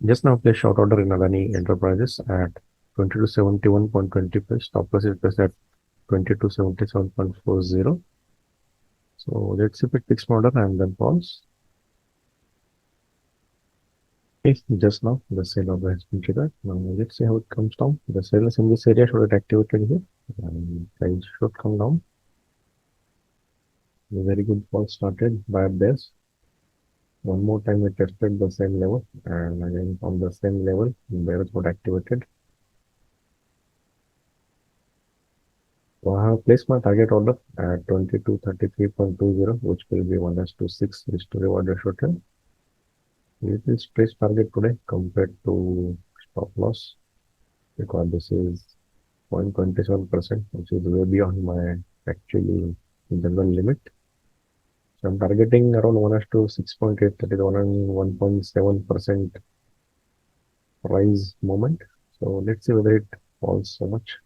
Just now place short order in Adani Enterprises at 2271.25. Stop loss is placed at 2277.40. So let's see if it fixed order and then pause. Okay, just now the sell order has been triggered. Now let's see how it comes down. The sellers in this area should get activated here and price should come down. A very good fall started by bears. One more time we tested the same level and again on the same level bears got activated. So I have placed my target order at 2233.20, which will be 1:6 risk to reward ratio trend. It is stress target today compared to stop loss because this is 0.27%, which is way beyond my actually general limit. So I'm targeting around 1:6.8, that is 1.7% rise moment. So let's see whether it falls so much.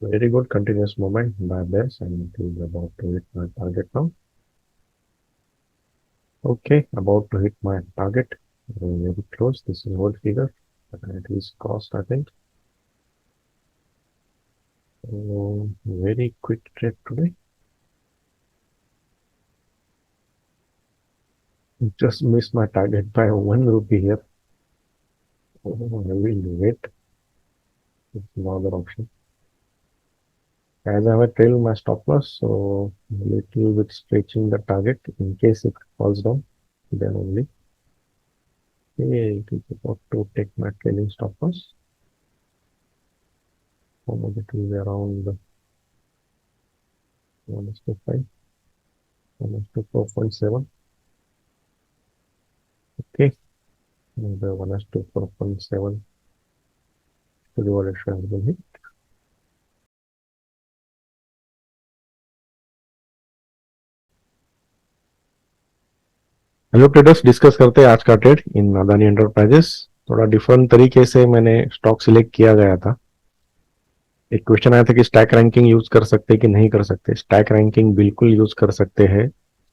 Very good continuous movement by bears and it is about to hit my target now. Okay, about to hit my target. Very close. This is whole figure. It is crossed, I think. So very quick trade today. Just missed my target by 1 rupee here. I will wait. It's another option. As I have trailed my stop loss, so a little bit stretching the target in case it falls down, then only. Okay, it is about to take my trailing stop loss. How much it will be around 1:5, 1:4.7. Okay, and the 1:4.7 to the order has been hit. Hello traders, discuss करते हैं आज का trade in Adani enterprises. थोड़ा different तरीके से मैंने stock select किया गया था। एक क्वेश्चन आया था कि स्टैक रैंकिंग यूज कर सकते कि नहीं कर सकते। स्टैक रैंकिंग बिल्कुल यूज कर सकते हैं,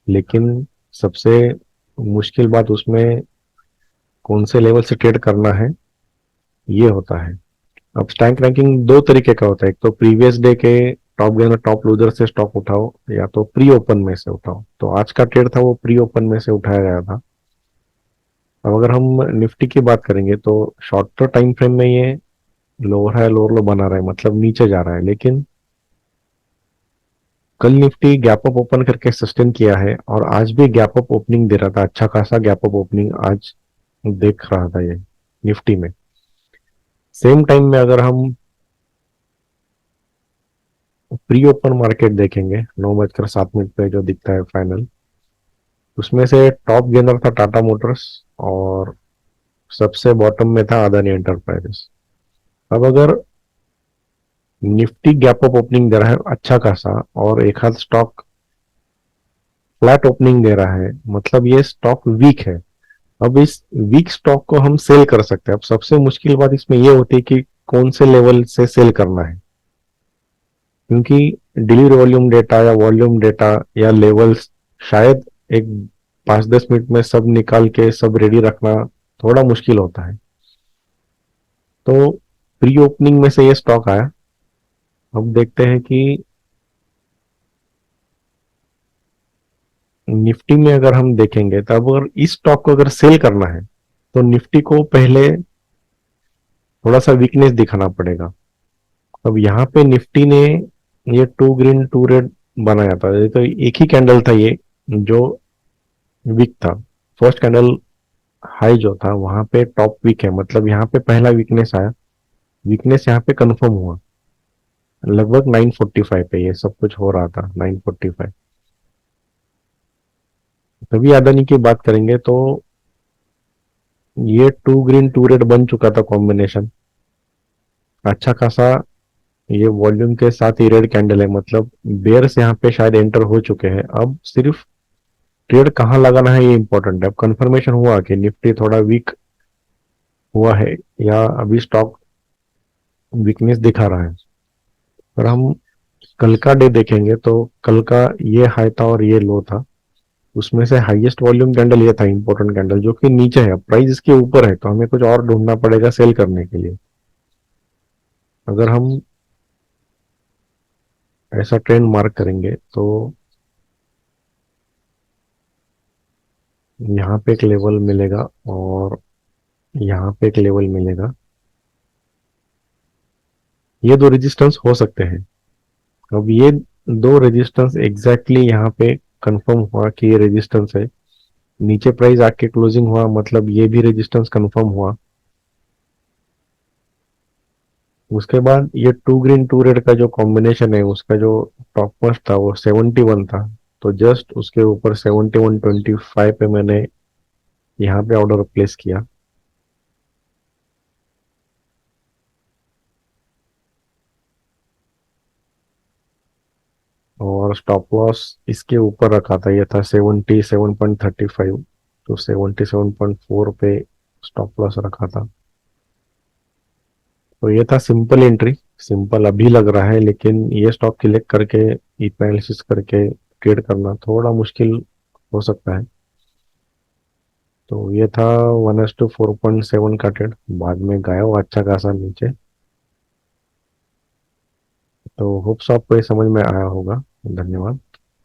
लेकिन सबसे मुश्किल बात उसमें कौन से लेवल से ट्रेड करना है ये होता है। अब स्टैक रैंकिंग दो तरीके का होता है, एक तो प्रीवियस डे के टॉप गेनर टॉप लूजर से स्टॉक उठाओ या तो प्री ओपन में से उठाओ। तो आज का ट्रेड था वो प्री ओपन में से उठाया गया था। अब अगर हम निफ्टी की बात करेंगे तो शॉर्टर टाइम फ्रेम में ये लोअर है, लोअर लो बना रहा है, मतलब नीचे जा रहा है। लेकिन कल निफ्टी गैप अप ओपन करके सस्टेन किया है और आज भी गैप अप ओपनिंग दे रहा था। अच्छा खासा गैप अप ओपनिंग आज देख रहा था ये निफ्टी में। सेम टाइम में अगर हम प्री ओपन मार्केट देखेंगे 9:07 पे जो दिखता है फाइनल, उसमें से टॉप गेनर था टाटा मोटर्स और सबसे बॉटम में था अदानी एंटरप्राइजेस। अब अगर निफ्टी गैप अप ओपनिंग दे रहा है अच्छा खासा और एक हाथ स्टॉक फ्लैट ओपनिंग दे रहा है, मतलब ये स्टॉक वीक है। अब इस वीक स्टॉक को हम सेल कर सकते हैं। अब सबसे मुश्किल बात इसमें यह होती है कि कौन से लेवल से सेल करना है, क्योंकि डिलीवरी वॉल्यूम डेटा या वॉल्यूम डेटा या लेवल्स शायद एक 5-10 मिनट में सब निकाल के सब रेडी रखना थोड़ा मुश्किल होता है। तो प्री ओपनिंग में से ये स्टॉक आया। अब देखते हैं कि निफ्टी में अगर हम देखेंगे तो अगर इस स्टॉक को अगर सेल करना है तो निफ्टी को पहले थोड़ा सा वीकनेस दिखाना पड़ेगा। अब यहाँ पे निफ्टी ने ये टू ग्रीन टू रेड बनाया था, ये तो एक ही कैंडल था ये जो वीक था। फर्स्ट कैंडल हाई जो था वहां पे टॉप वीक है, मतलब यहाँ पे पहला वीकनेस आया। वीकनेस यहाँ पे कंफर्म हुआ लगभग 9:45 पे, ये सब कुछ हो रहा था 9:45। तभी अदानी की बात करेंगे तो ये टू ग्रीन टू रेड बन चुका था कॉम्बिनेशन अच्छा खासा। ये वॉल्यूम के साथ ही रेड कैंडल है, मतलब बेयर्स यहाँ पे शायद एंटर हो चुके हैं। अब सिर्फ ट्रेड कहाँ लगाना है ये इंपॉर्टेंट है। अब कंफर्मेशन हुआ कि निफ्टी थोड़ा वीक हुआ है या अभी स्टॉक वीकनेस दिखा रहा है। पर हम कल का डे देखेंगे तो कल का ये हाई था और ये लो था। उसमें से हाईएस्ट वॉल्यूम कैंडल ये था, इंपॉर्टेंट कैंडल, जो कि नीचे है, प्राइस इसके ऊपर है, तो हमें कुछ और ढूंढना पड़ेगा सेल करने के लिए। अगर हम ऐसा ट्रेंड मार्क करेंगे तो यहाँ पे एक लेवल मिलेगा और यहाँ पे एक लेवल मिलेगा। ये दो रेजिस्टेंस हो सकते हैं। अब ये दो रेजिस्टेंस एग्जैक्टली यहाँ पे कंफर्म हुआ कि ये रेजिस्टेंस है। नीचे प्राइस आके क्लोजिंग हुआ, मतलब ये भी रेजिस्टेंस कंफर्म हुआ। उसके बाद ये टू ग्रीन टू रेड का जो कॉम्बिनेशन है, उसका जो टॉप मोस्ट था वो 71 था। तो जस्ट उसके ऊपर 71.25 पे मैंने यहाँ पे ऑर्डर प्लेस किया। और स्टॉप लॉस इसके ऊपर रखा था, ये था 77.35। तो 77.4 पे स्टॉप लॉस रखा था। तो ये था सिंपल एंट्री। सिंपल अभी लग रहा है, लेकिन ये स्टॉक सिलेक्ट करके एनालिसिस करके ट्रेड करना थोड़ा मुश्किल हो सकता है। तो ये था 1:4.7 का ट्रेड, बाद में गया वो अच्छा खासा नीचे। तो होप्स आपको ये समझ में आया होगा। धन्यवाद।